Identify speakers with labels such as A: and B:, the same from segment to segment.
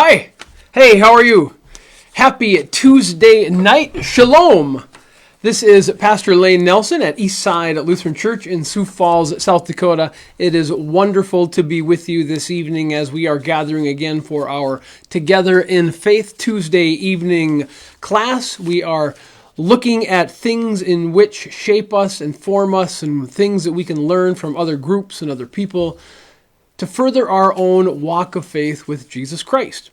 A: Hi. Hey, how are you? Happy Tuesday night. Shalom. This is Pastor Lane Nelson at Eastside Lutheran Church in Sioux Falls, South Dakota. It is wonderful to be with you this evening as we are gathering again for our Together in Faith Tuesday evening class. We are looking at things in which shape us and form us and things that we can learn from other groups and other people to further our own walk of faith with Jesus Christ.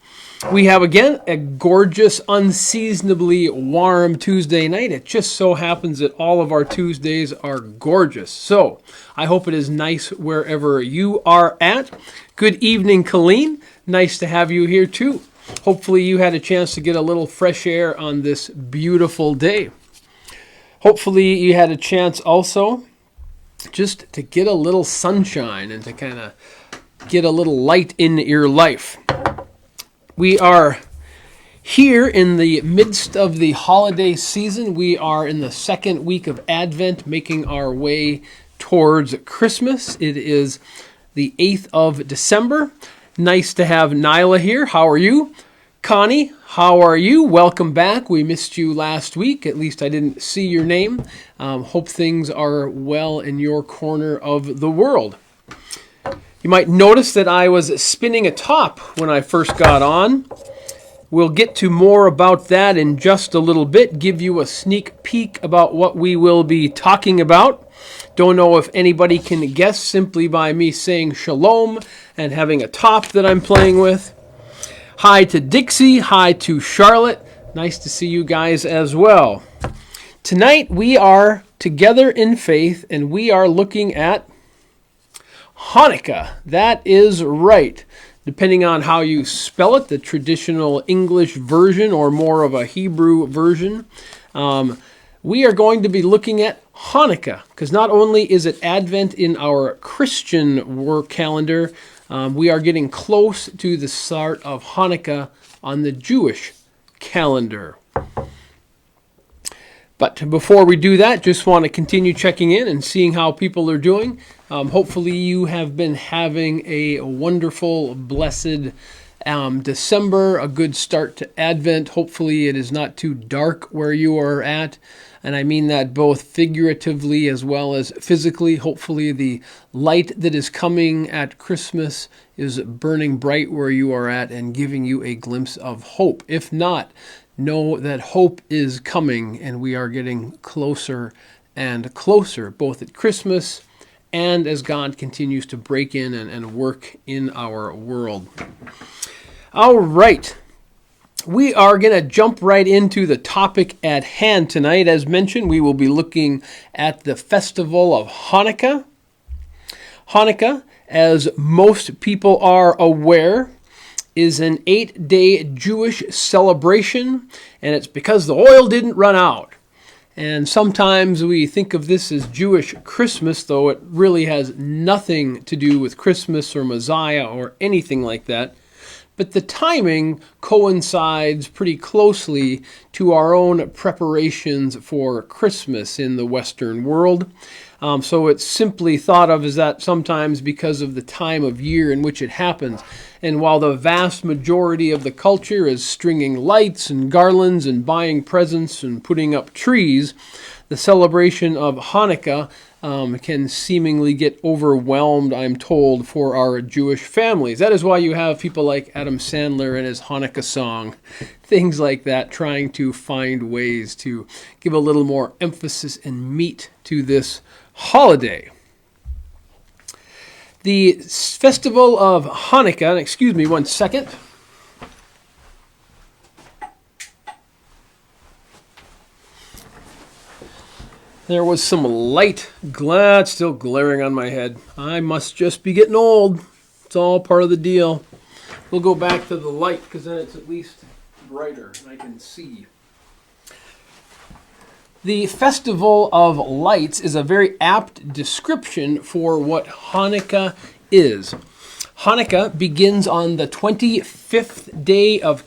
A: We have, again, a gorgeous, unseasonably warm Tuesday night. It just so happens that all of our Tuesdays are gorgeous. So I hope it is nice wherever you are at. Good evening, Colleen. Nice to have you here, too. Hopefully you had a chance to get a little fresh air on this beautiful day. Hopefully you had a chance also just to get a little sunshine and to kind of get a little light in your life. We are here in the midst of the holiday season. We are in the second week of Advent, making our way towards Christmas. It is the 8th of December. Nice to have Nyla here. How are you? Connie, how are you? Welcome back. We missed you last week. At least I didn't see your name. Hope things are well in your corner of the world. You might notice that I was spinning a top when I first got on. We'll get to more about that in just a little bit, give you a sneak peek about what we will be talking about. Don't know if anybody can guess simply by me saying shalom and having a top that I'm playing with. Hi to Dixie, hi to Charlotte. Nice to see you guys as well. Tonight we are together in faith and we are looking at Hanukkah. That is right. Depending on how you spell it, the traditional English version or more of a Hebrew version, we are going to be looking at Hanukkah because not only is it Advent in our Christian work calendar, we are getting close to the start of Hanukkah on the Jewish calendar. But before we do that, just want to continue checking in and seeing how people are doing. Hopefully you have been having a wonderful, blessed December, a good start to Advent. Hopefully it is not too dark where you are at. And I mean that both figuratively as well as physically. Hopefully the light that is coming at Christmas is burning bright where you are at and giving you a glimpse of hope. If not, know that hope is coming and we are getting closer and closer, both at Christmas and as God continues to break in and work in our world. All right. We are going to jump right into the topic at hand tonight. As mentioned, we will be looking at the festival of Hanukkah. Hanukkah, as most people are aware, is an 8-day Jewish celebration, and it's because the oil didn't run out. And sometimes we think of this as Jewish Christmas, though it really has nothing to do with Christmas or Messiah or anything like that. But the timing coincides pretty closely to our own preparations for Christmas in the Western world. So it's simply thought of as that sometimes because of the time of year in which it happens. And while the vast majority of the culture is stringing lights and garlands and buying presents and putting up trees, the celebration of Hanukkah can seemingly get overwhelmed, I'm told, for our Jewish families. That is why you have people like Adam Sandler and his Hanukkah song, things like that, trying to find ways to give a little more emphasis and meat to this holiday. The festival of Hanukkah, and excuse me one second. There was some light still glaring on my head. I must just be getting old. It's all part of the deal. We'll go back to the light because then it's at least brighter and I can see. The Festival of Lights is a very apt description for what Hanukkah is. Hanukkah begins on the 25th day of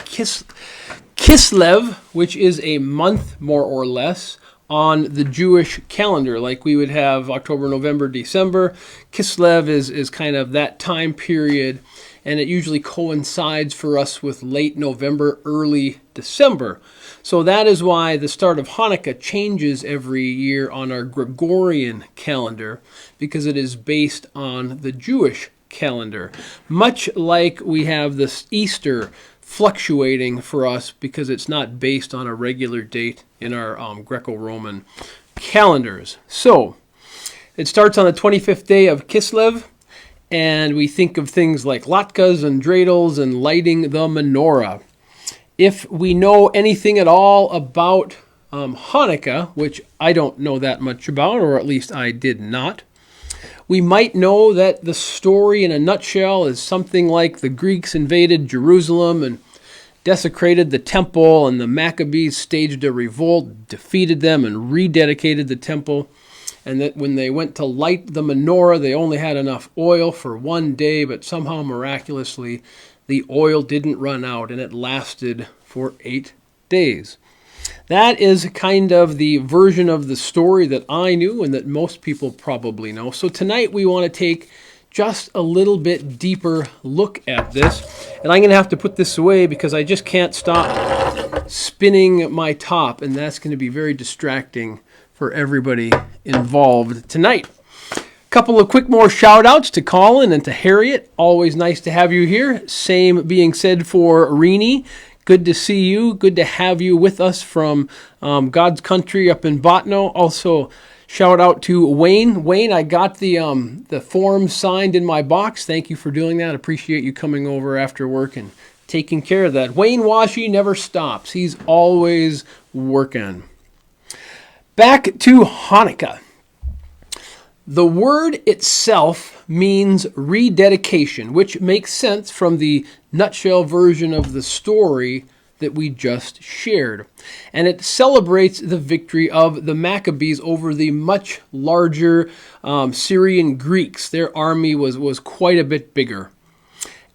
A: Kislev, which is a month more or less, on the Jewish calendar. Like we would have October, November, December. Kislev is kind of that time period, and it usually coincides for us with late November, early December. So that is why the start of Hanukkah changes every year on our Gregorian calendar, because it is based on the Jewish calendar. Much like we have this Easter fluctuating for us because it's not based on a regular date in our Greco-Roman calendars. So it starts on the 25th day of Kislev, and we think of things like latkes and dreidels and lighting the menorah. If we know anything at all about Hanukkah, which I don't know that much about, or at least I did not, we might know that the story in a nutshell is something like the Greeks invaded Jerusalem and desecrated the temple, and the Maccabees staged a revolt, defeated them, and rededicated the temple. And that when they went to light the menorah, they only had enough oil for one day, but somehow miraculously the oil didn't run out, and it lasted for 8 days. That is kind of the version of the story that I knew and that most people probably know. So tonight we want to take just a little bit deeper look at this. And I'm going to have to put this away because I just can't stop spinning my top, and that's going to be very distracting for everybody involved tonight. A couple of quick more shout outs to Colin and to Harriet. Always nice to have you here. Same being said for Renee. Good to see you. Good to have you with us from God's country up in Botno. Also, shout out to Wayne. Wayne, I got the form signed in my box. Thank you for doing that. Appreciate you coming over after work and taking care of that. Wayne Washi never stops. He's always working. Back to Hanukkah. The word itself means rededication, which makes sense from the nutshell version of the story that we just shared. And it celebrates the victory of the Maccabees over the much larger Syrian Greeks. Their army was quite a bit bigger.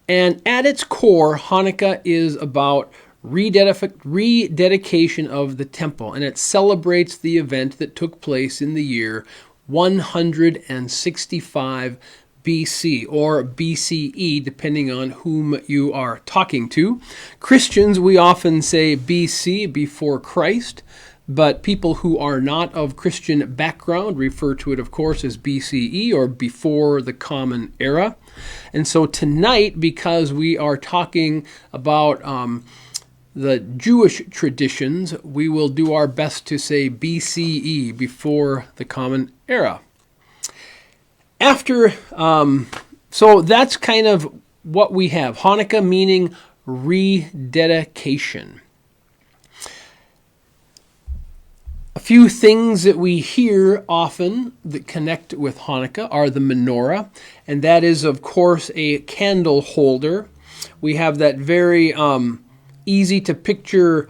A: And at its core, Hanukkah is about rededication of the temple, and it celebrates the event that took place in the year 165 BC, or BCE, depending on whom you are talking to. Christians, we often say BC, before Christ, but people who are not of Christian background refer to it, of course, as BCE, or before the Common Era. And so tonight, because we are talking about the Jewish traditions, we will do our best to say BCE, before the Common Era. So that's kind of what we have. Hanukkah meaning rededication. A few things that we hear often that connect with Hanukkah are the menorah, and that is, of course, a candle holder. We have that very easy to picture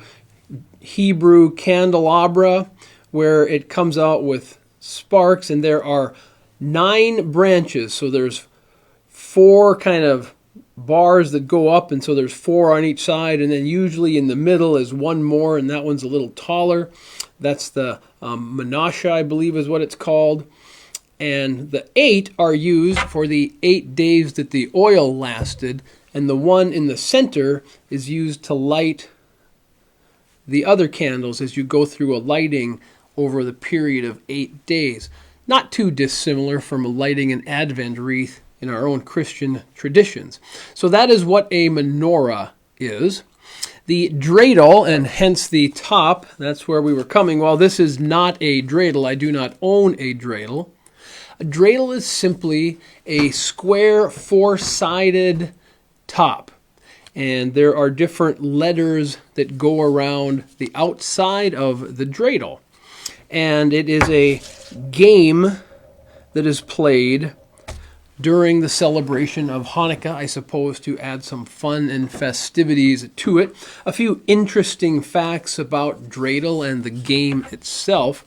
A: Hebrew candelabra where it comes out with sparks, and there are 9 branches. So there's 4 kind of bars that go up, and so there's 4 on each side, and then usually in the middle is one more, and that one's a little taller. That's the Menashe, I believe is what it's called. And the 8 are used for the 8 days that the oil lasted, and the one in the center is used to light the other candles as you go through a lighting over the period of 8 days. Not too dissimilar from lighting an Advent wreath in our own Christian traditions. So that is what a menorah is. The dreidel, and hence the top, that's where we were coming. Well, this is not a dreidel. I do not own a dreidel. A dreidel is simply a square 4-sided top. And there are different letters that go around the outside of the dreidel. And it is a game that is played during the celebration of Hanukkah, I suppose, to add some fun and festivities to it. A few interesting facts about dreidel and the game itself.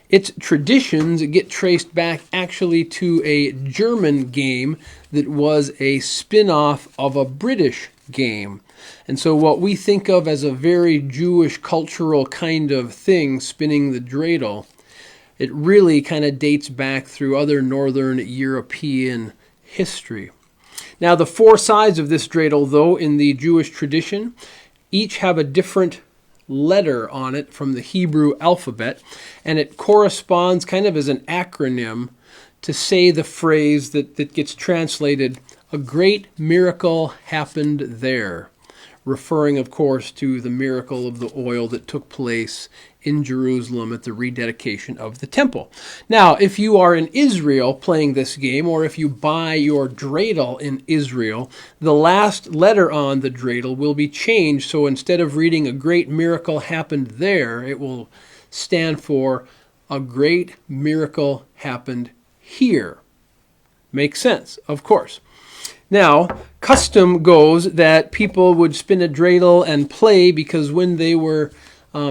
A: Its traditions get traced back actually to a German game that was a spin-off of a British game. And so what we think of as a very Jewish cultural kind of thing, spinning the dreidel, it really kind of dates back through other Northern European history. Now, the four sides of this dreidel, though, in the Jewish tradition, each have a different letter on it from the Hebrew alphabet, and it corresponds kind of as an acronym to say the phrase that gets translated, "A great miracle happened there," referring, of course, to the miracle of the oil that took place in Jerusalem at the rededication of the temple. Now, if you are in Israel playing this game, or if you buy your dreidel in Israel, the last letter on the dreidel will be changed. So instead of reading "A great miracle happened there," it will stand for "A great miracle happened here." Makes sense, of course. Now, custom goes that people would spin a dreidel and play because when they were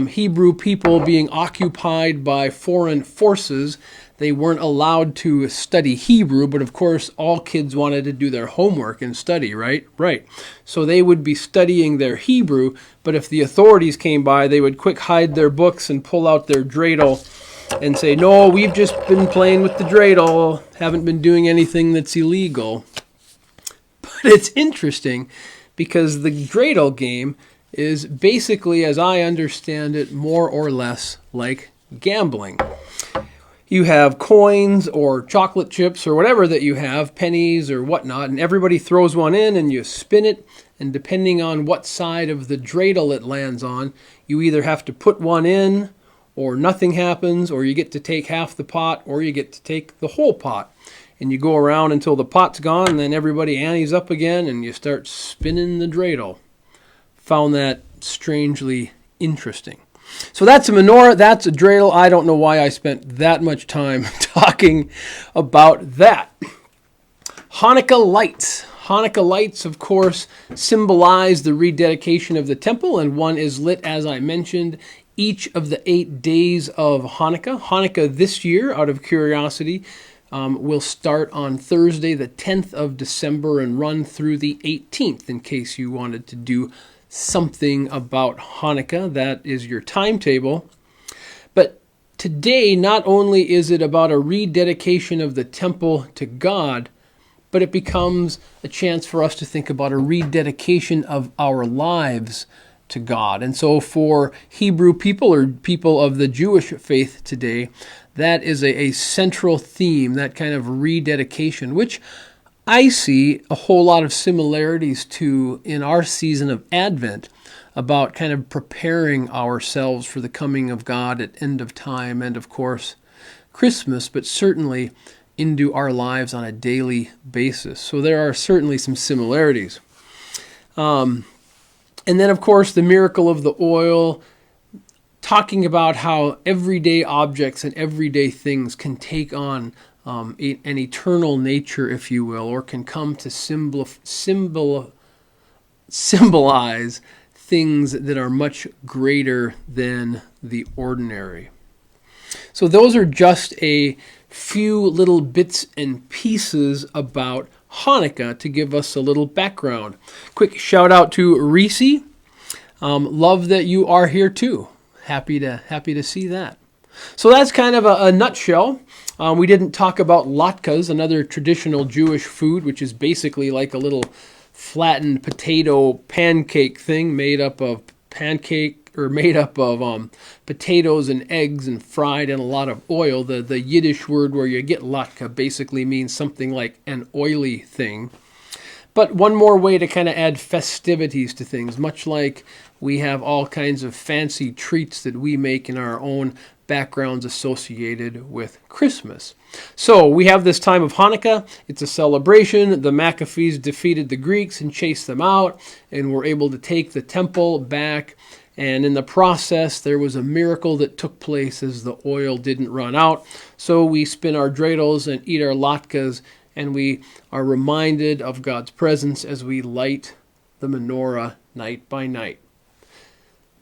A: Hebrew people being occupied by foreign forces, they weren't allowed to study Hebrew, but of course all kids wanted to do their homework and study, right? Right. So they would be studying their Hebrew, but if the authorities came by, they would quick hide their books and pull out their dreidel and say, "No, we've just been playing with the dreidel, haven't been doing anything that's illegal." But it's interesting because the dreidel game is basically, as I understand it, more or less like gambling. You have coins or chocolate chips or whatever that you have, pennies or whatnot, and everybody throws one in and you spin it, and depending on what side of the dreidel it lands on, you either have to put one in or nothing happens, or you get to take half the pot, or you get to take the whole pot. And you go around until the pot's gone, and then everybody antes up again, and you start spinning the dreidel. Found that strangely interesting. So that's a menorah, that's a dreidel. I don't know why I spent that much time talking about that. Hanukkah lights. Hanukkah lights, of course, symbolize the rededication of the temple, and one is lit, as I mentioned, each of the 8 days of Hanukkah. Hanukkah this year, out of curiosity, will start on Thursday, the 10th of December, and run through the 18th, in case you wanted to do something about Hanukkah. That is your timetable. But today, not only is it about a rededication of the temple to God, but it becomes a chance for us to think about a rededication of our lives to God. And so for Hebrew people, or people of the Jewish faith today, that is a central theme, that kind of rededication, which I see a whole lot of similarities to in our season of Advent, about kind of preparing ourselves for the coming of God at end of time, and of course Christmas, but certainly into our lives on a daily basis. So there are certainly some similarities. And then, of course, the miracle of the oil, talking about how everyday objects and everyday things can take on an eternal nature, if you will, or can come to symbolize things that are much greater than the ordinary. So those are just a few little bits and pieces about Hanukkah to give us a little background. Quick shout out to Reese. Love that you are here too. Happy to see that. So that's kind of a nutshell. We didn't talk about latkes, another traditional Jewish food, which is basically like a little flattened potato pancake thing made up of potatoes and eggs and fried in a lot of oil. The Yiddish word where you get latke basically means something like an oily thing. But one more way to kind of add festivities to things, much like we have all kinds of fancy treats that we make in our own backgrounds associated with Christmas. So we have this time of Hanukkah. It's a celebration. The Maccabees defeated the Greeks and chased them out, and were able to take the temple back. And in the process, there was a miracle that took place as the oil didn't run out. So we spin our dreidels and eat our latkes, and we are reminded of God's presence as we light the menorah night by night.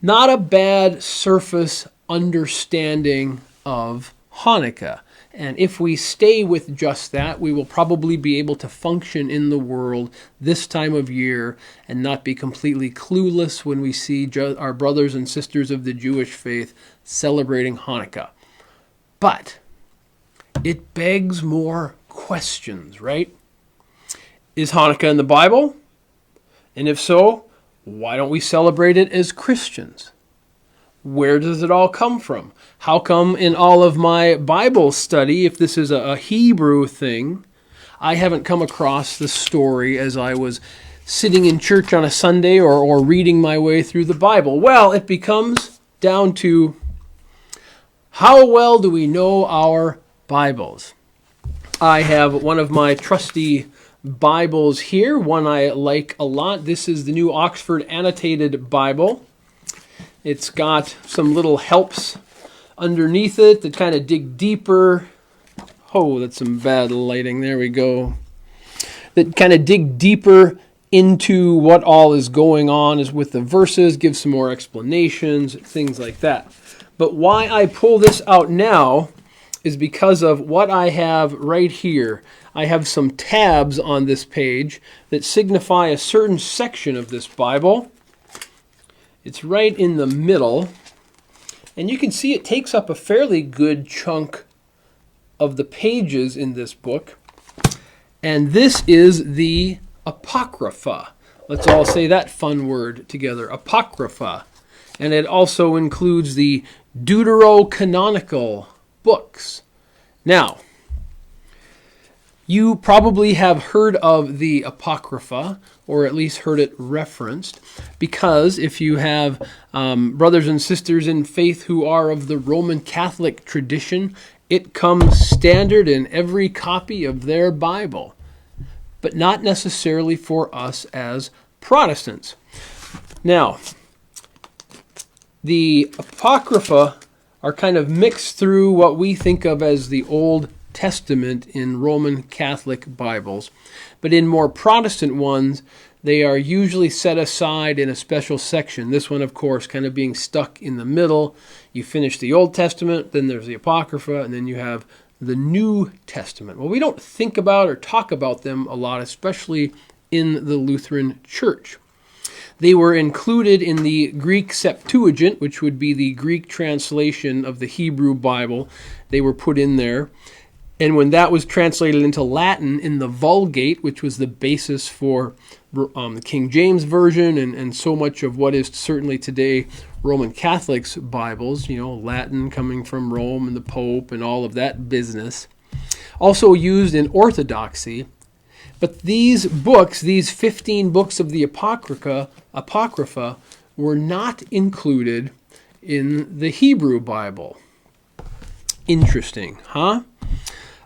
A: Not a bad surface understanding of Hanukkah. And if we stay with just that, we will probably be able to function in the world this time of year and not be completely clueless when we see our brothers and sisters of the Jewish faith celebrating Hanukkah. But it begs more questions, right? Is Hanukkah in the Bible? And if so, why don't we celebrate it as Christians? Where does it all come from? How come in all of my Bible study, if this is a Hebrew thing, I haven't come across the story as I was sitting in church on a Sunday or reading my way through the Bible? Well, it becomes down to how well do we know our Bibles? I have one of my trusty Bibles here, one I like a lot. This is the New Oxford Annotated Bible. It's got some little helps underneath it that kind of dig deeper. Oh, that's some bad lighting. There we go. That kind of dig deeper into what all is going on is with the verses, give some more explanations, things like that. But why I pull this out now is because of what I have right here. I have some tabs on this page that signify a certain section of this Bible. It's right in the middle, and you can see it takes up a fairly good chunk of the pages in this book. And this is the Apocrypha. Let's all say that fun word together, Apocrypha. And it also includes the deuterocanonical books. Now, you probably have heard of the Apocrypha, or at least heard it referenced, because if you have brothers and sisters in faith who are of the Roman Catholic tradition, it comes standard in every copy of their Bible, but not necessarily for us as Protestants. Now, the Apocrypha are kind of mixed through what we think of as the Old Testament in Roman Catholic Bibles, but in more Protestant ones, they are usually set aside in a special section. This one, of course, kind of being stuck in the middle. You finish the Old Testament, then there's the Apocrypha, and then you have the New Testament. Well, we don't think about or talk about them a lot, especially in the Lutheran Church. They were included in the Greek Septuagint, which would be the Greek translation of the Hebrew Bible. They were put in there. And when that was translated into Latin in the Vulgate, which was the basis for the King James Version and so much of what is certainly today Roman Catholics' Bibles, Latin coming from Rome and the Pope and all of that business, also used in Orthodoxy. But these books, these 15 books of the Apocrypha, were not included in the Hebrew Bible. Interesting, huh?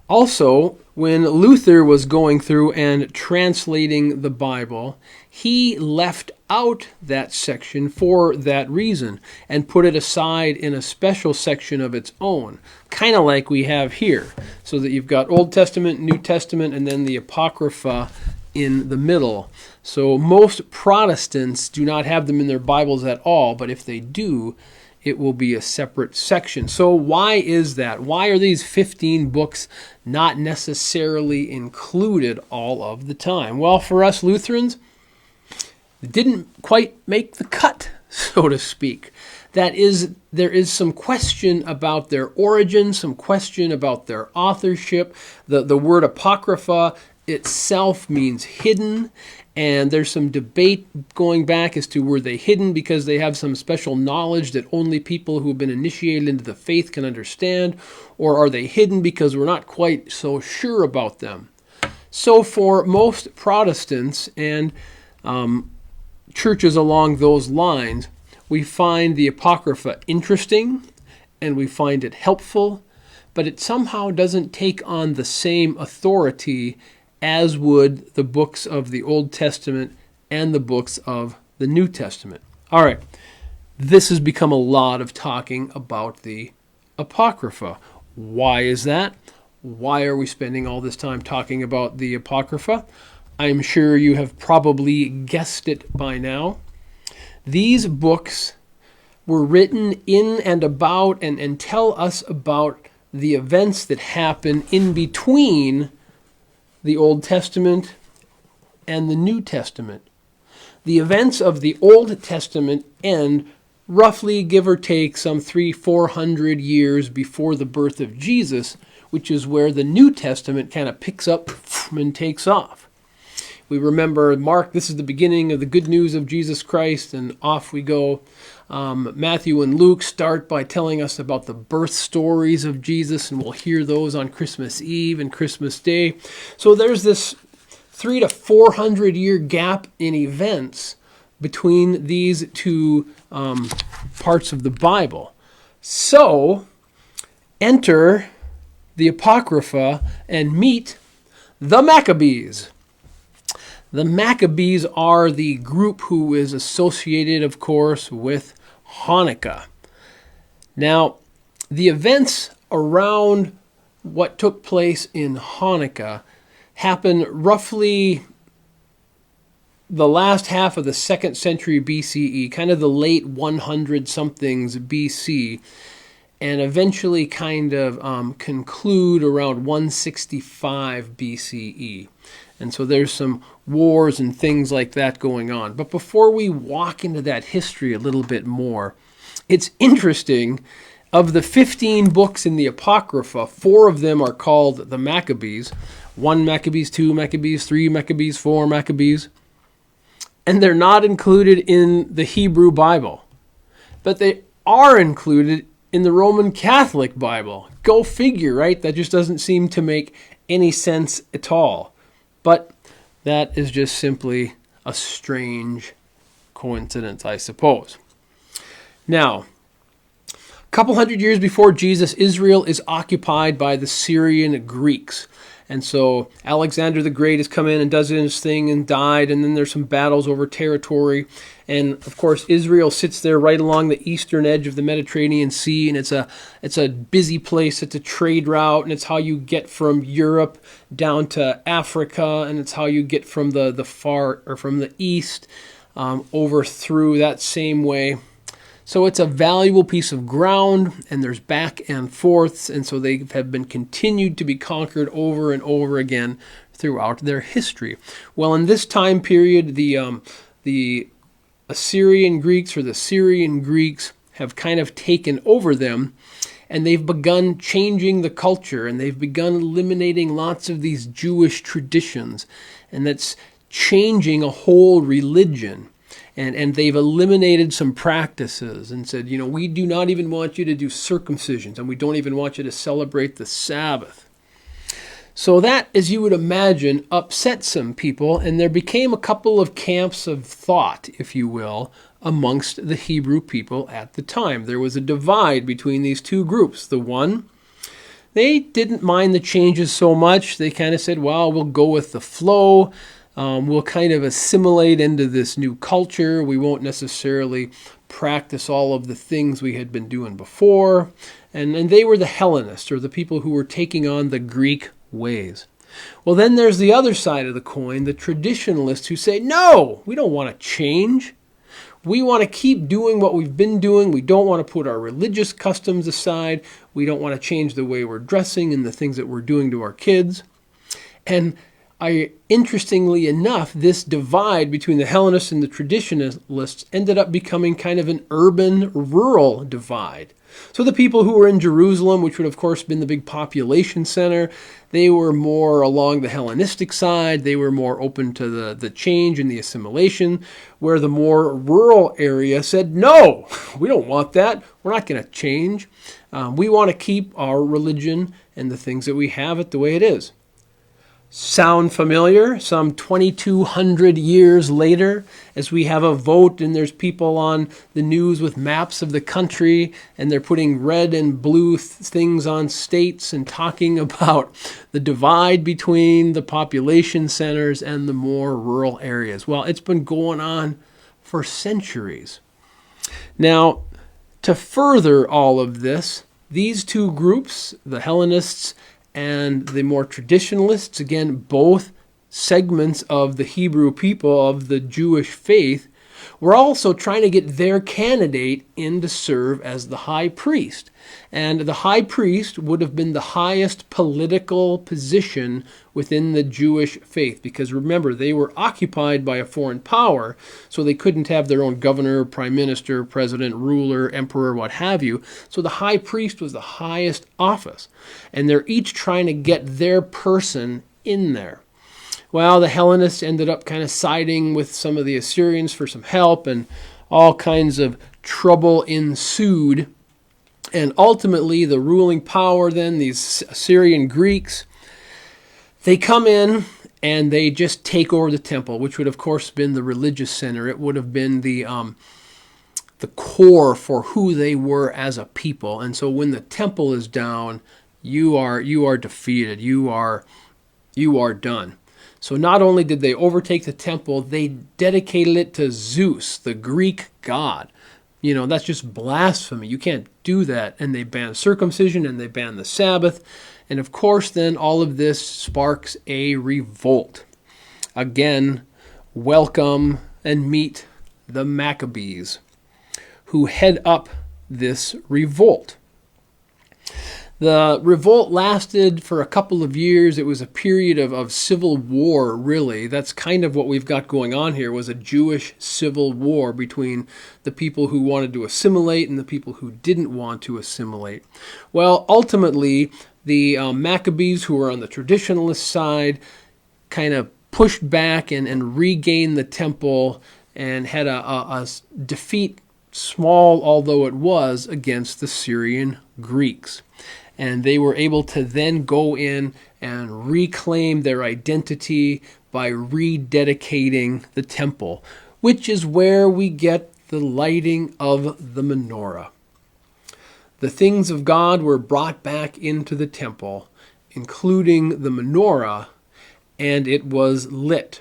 A: Also, when Luther was going through and translating the Bible, he left out that section for that reason and put it aside in a special section of its own, kind of like we have here, so that you've got Old Testament, New Testament, and then the Apocrypha in the middle. So most Protestants do not have them in their Bibles at all, but if they do, it will be a separate section. So why is that? Why are these 15 books not necessarily included all of the time? Well, for us Lutherans, it didn't quite make the cut, so to speak. There is some question about their origin, some question about their authorship. The word Apocrypha itself means hidden, and there's some debate going back as to were they hidden because they have some special knowledge that only people who have been initiated into the faith can understand, or are they hidden because we're not quite so sure about them. So for most Protestants and churches along those lines, we find the Apocrypha interesting and we find it helpful, but it somehow doesn't take on the same authority as would the books of the Old Testament and the books of the New Testament. All right, this has become a lot of talking about the Apocrypha. Why is that? Why are we spending all this time talking about the Apocrypha? I'm sure you have probably guessed it by now. These books were written in and about and tell us about the events that happen in between the Old Testament and the New Testament. The events of the Old Testament end roughly, give or take, some 300-400 years before the birth of Jesus, which is where the New Testament kind of picks up and takes off. We remember Mark, this is the beginning of the good news of Jesus Christ, and off we go. Matthew and Luke start by telling us about the birth stories of Jesus, and we'll hear those on Christmas Eve and Christmas Day. So there's this 300 to 400 year gap in events between these two parts of the Bible. So enter the Apocrypha and meet the Maccabees. The Maccabees are the group who is associated, of course, with Hanukkah. Now, the events around what took place in Hanukkah happened roughly the last half of the 2nd century BCE, kind of the late 100-somethings BC, and eventually kind of conclude around 165 BCE. And so there's some wars and things like that going on. But before we walk into that history a little bit more, it's interesting, of the 15 books in the Apocrypha, 4 of them are called the Maccabees. 1 Maccabees, 2 Maccabees, 3 Maccabees, 4 Maccabees. And they're not included in the Hebrew Bible. But they are included in the Roman Catholic Bible. Go figure, right? That just doesn't seem to make any sense at all. But that is just simply a strange coincidence, I suppose. Now, a couple hundred years before Jesus, Israel is occupied by the Syrian Greeks. And so Alexander the Great has come in and does his thing and died, and then there's some battles over territory. And of course, Israel sits there right along the eastern edge of the Mediterranean Sea, and it's a busy place. It's a trade route, and it's how you get from Europe down to Africa, and it's how you get from the far, or from the east over through that same way. So it's a valuable piece of ground, and there's back and forths, and so they have been continued to be conquered over and over again throughout their history. Well, in this time period, the Assyrian Greeks, or the Syrian Greeks, have kind of taken over them, and they've begun changing the culture, and they've begun eliminating lots of these Jewish traditions, and that's changing a whole religion. And they've eliminated some practices and said, we do not even want you to do circumcisions, and we don't even want you to celebrate the Sabbath. So that, as you would imagine, upset some people, and there became a couple of camps of thought, if you will, amongst the Hebrew people at the time. There was a divide between these two groups. The one, they didn't mind the changes so much. They kind of said, well, we'll go with the flow. We'll kind of assimilate into this new culture. We won't necessarily practice all of the things we had been doing before. And they were the Hellenists, or the people who were taking on the Greek ways. Well, then there's the other side of the coin, the traditionalists, who say, no, we don't want to change. We want to keep doing what we've been doing. We don't want to put our religious customs aside. We don't want to change the way we're dressing and the things that we're doing to our kids. And interestingly enough, this divide between the Hellenists and the traditionalists ended up becoming kind of an urban-rural divide. So the people who were in Jerusalem, which would of course been the big population center, they were more along the Hellenistic side. They were more open to the change and the assimilation, where the more rural area said, no, we don't want that. We're not going to change. We want to keep our religion and the things that we have it the way it is. Sound familiar? Some 2,200 years later, as we have a vote and there's people on the news with maps of the country, and they're putting red and blue things on states and talking about the divide between the population centers and the more rural areas. Well, it's been going on for centuries. Now, to further all of this, these two groups, the Hellenists and the more traditionalists, again, both segments of the Hebrew people, of the Jewish faith, were also trying to get their candidate in to serve as the high priest. And the high priest would have been the highest political position within the Jewish faith, because remember, they were occupied by a foreign power, so they couldn't have their own governor, prime minister, president, ruler, emperor, what have you. So the high priest was the highest office, and they're each trying to get their person in there. Well, the Hellenists ended up kind of siding with some of the Assyrians for some help, and all kinds of trouble ensued. And ultimately, the ruling power then, these Assyrian Greeks, they come in and they just take over the temple, which would, of course, have been the religious center. It would have been the core for who they were as a people. And so when the temple is down, you are defeated. You are done. So not only did they overtake the temple, they dedicated it to Zeus, the Greek god. That's just blasphemy. You can't do that. And they banned circumcision, and they banned the Sabbath. And of course, then all of this sparks a revolt. Again, welcome and meet the Maccabees, who head up this revolt. The revolt lasted for a couple of years. It was a period of civil war, really. That's kind of what we've got going on here, was a Jewish civil war between the people who wanted to assimilate and the people who didn't want to assimilate. Well, ultimately, the Maccabees, who were on the traditionalist side, kind of pushed back and regained the temple and had a defeat, small although it was, against the Syrian Greeks. And they were able to then go in and reclaim their identity by rededicating the temple, which is where we get the lighting of the menorah. The things of God were brought back into the temple, including the menorah, and it was lit.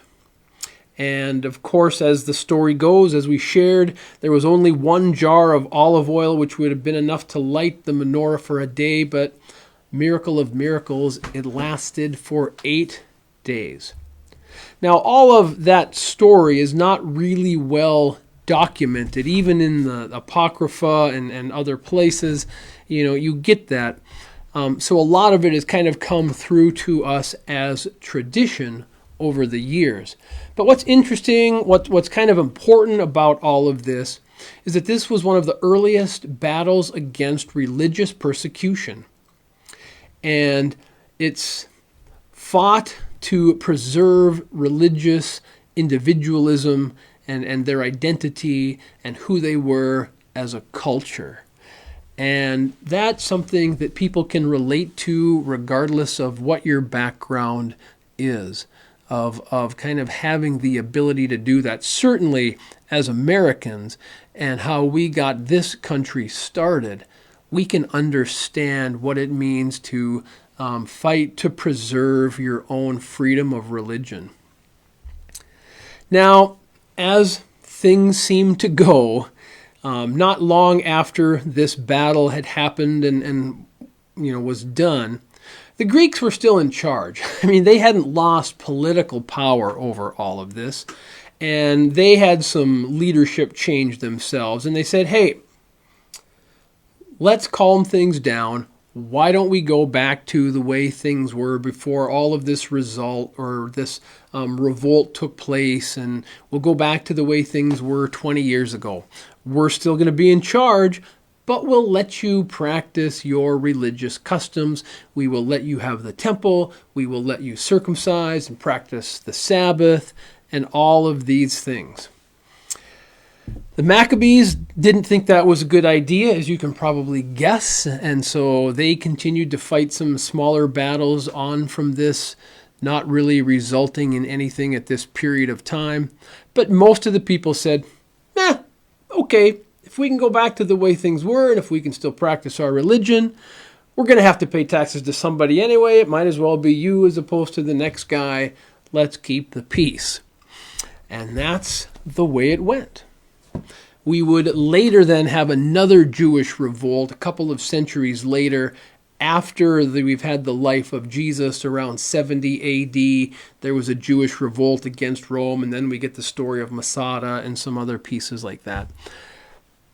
A: And of course, as the story goes, as we shared, there was only one jar of olive oil, which would have been enough to light the menorah for a day, but miracle of miracles, it lasted for 8 days. Now, all of that story is not really well documented, even in the Apocrypha and other places. You get that. So a lot of it has kind of come through to us as tradition over the years. But what's interesting, what's kind of important about all of this, is that this was one of the earliest battles against religious persecution. And it's fought to preserve religious individualism and their identity and who they were as a culture. And that's something that people can relate to regardless of what your background is. Of kind of having the ability to do that, certainly as Americans, and how we got this country started, we can understand what it means to fight to preserve your own freedom of religion. Now, as things seem to go, not long after this battle had happened and was done, the Greeks were still in charge. I mean, they hadn't lost political power over all of this, and they had some leadership change themselves, and they said, hey, let's calm things down. Why don't we go back to the way things were before all of this revolt took place, and we'll go back to the way things were 20 years ago. We're still going to be in charge, but we'll let you practice your religious customs. We will let you have the temple. We will let you circumcise and practice the Sabbath and all of these things. The Maccabees didn't think that was a good idea, as you can probably guess, and so they continued to fight some smaller battles on from this, not really resulting in anything at this period of time. But most of the people said, okay, if we can go back to the way things were, and if we can still practice our religion, we're going to have to pay taxes to somebody anyway. It might as well be you as opposed to the next guy. Let's keep the peace. And that's the way it went. We would later then have another Jewish revolt a couple of centuries later after we've had the life of Jesus around 70 AD, there was a Jewish revolt against Rome, and then we get the story of Masada and some other pieces like that.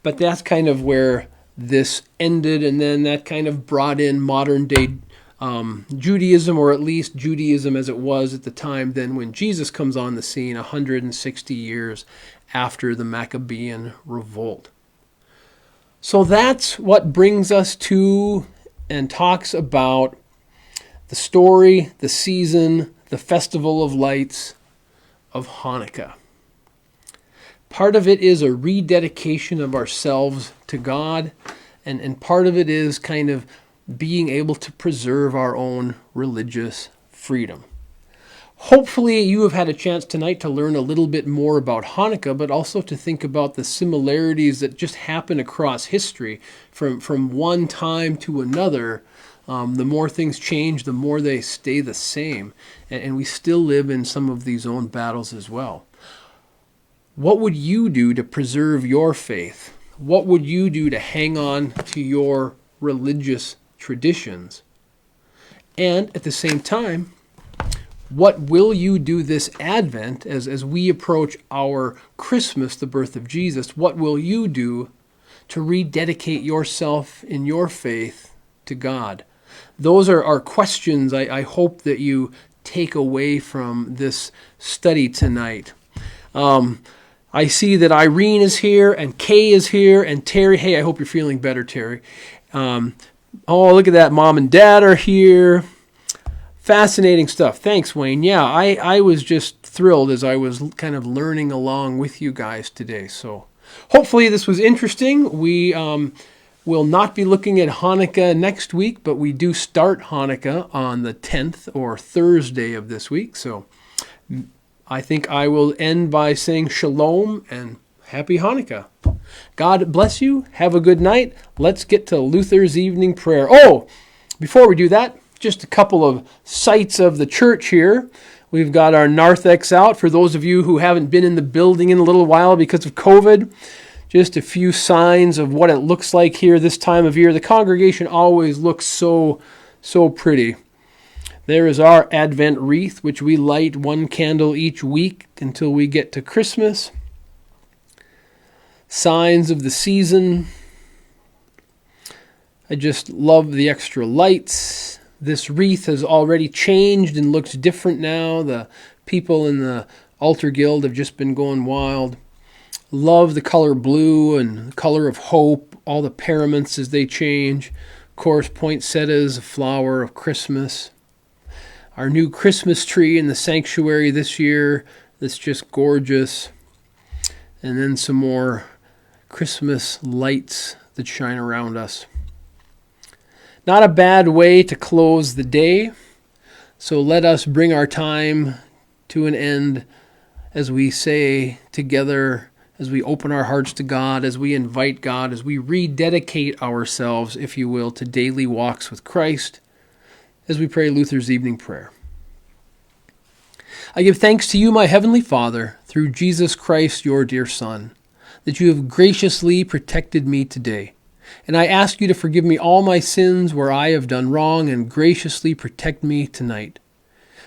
A: But that's kind of where this ended, and then that kind of brought in modern day Judaism, or at least Judaism as it was at the time then when Jesus comes on the scene 160 years after the Maccabean revolt. So that's what brings us to and talks about the story, the season, the festival of lights of Hanukkah. Part of it is a rededication of ourselves to God, and part of it is kind of being able to preserve our own religious freedom. Hopefully you have had a chance tonight to learn a little bit more about Hanukkah, but also to think about the similarities that just happen across history from one time to another. The more things change, the more they stay the same. And we still live in some of these own battles as well. What would you do to preserve your faith? What would you do to hang on to your religious traditions? And at the same time, what will you do this Advent as we approach our Christmas, the birth of Jesus? What will you do to rededicate yourself in your faith to God? Those are questions I hope that you take away from this study tonight. I see that Irene is here, and Kay is here, and Terry. Hey, I hope you're feeling better, Terry. Oh, look at that. Mom and Dad are here. Fascinating stuff. Thanks, Wayne. Yeah, I was just thrilled as I was kind of learning along with you guys today. So hopefully this was interesting. We will not be looking at Hanukkah next week, but we do start Hanukkah on the 10th or Thursday of this week. So I think I will end by saying shalom and happy Hanukkah. God bless you. Have a good night. Let's get to Luther's evening prayer. Oh, before we do that, just a couple of sites of the church here. We've got our narthex out for those of you who haven't been in the building in a little while because of COVID. Just a few signs of what it looks like here this time of year. The congregation always looks so pretty. There is our Advent wreath, which we light one candle each week until we get to Christmas. Signs of the season. I just love the extra lights. This wreath has already changed and looks different now. The people in the altar guild have just been going wild. Love the color blue and the color of hope, all the paraments as they change. Of course, poinsettias, a flower of Christmas. Our new Christmas tree in the sanctuary this year, that's just gorgeous. And then some more Christmas lights that shine around us. Not a bad way to close the day. So let us bring our time to an end as we say together, as we open our hearts to God, as we invite God, as we rededicate ourselves, if you will, to daily walks with Christ, as we pray Luther's evening prayer. I give thanks to you, my heavenly Father, through Jesus Christ, your dear Son, that you have graciously protected me today. And I ask you to forgive me all my sins where I have done wrong, and graciously protect me tonight.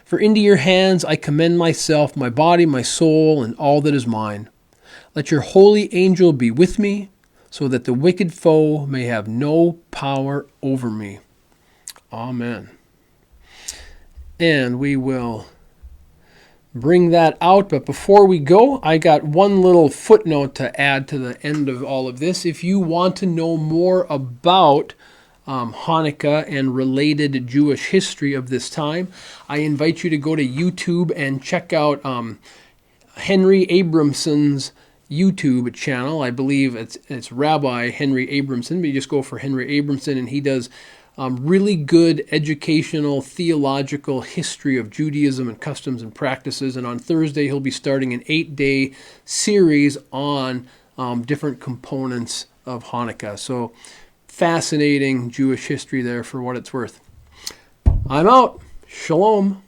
A: For into your hands I commend myself, my body, my soul, and all that is mine. Let your holy angel be with me, so that the wicked foe may have no power over me. Amen. And we will bring that out. But before we go, I got one little footnote to add to the end of all of this. If you want to know more about Hanukkah and related Jewish history of this time, I invite you to go to YouTube and check out Henry Abramson's YouTube channel. I believe it's Rabbi Henry Abramson, but you just go for Henry Abramson, and he does really good educational, theological history of Judaism and customs and practices. And on Thursday, he'll be starting an 8-day series on different components of Hanukkah. So fascinating Jewish history there for what it's worth. I'm out. Shalom.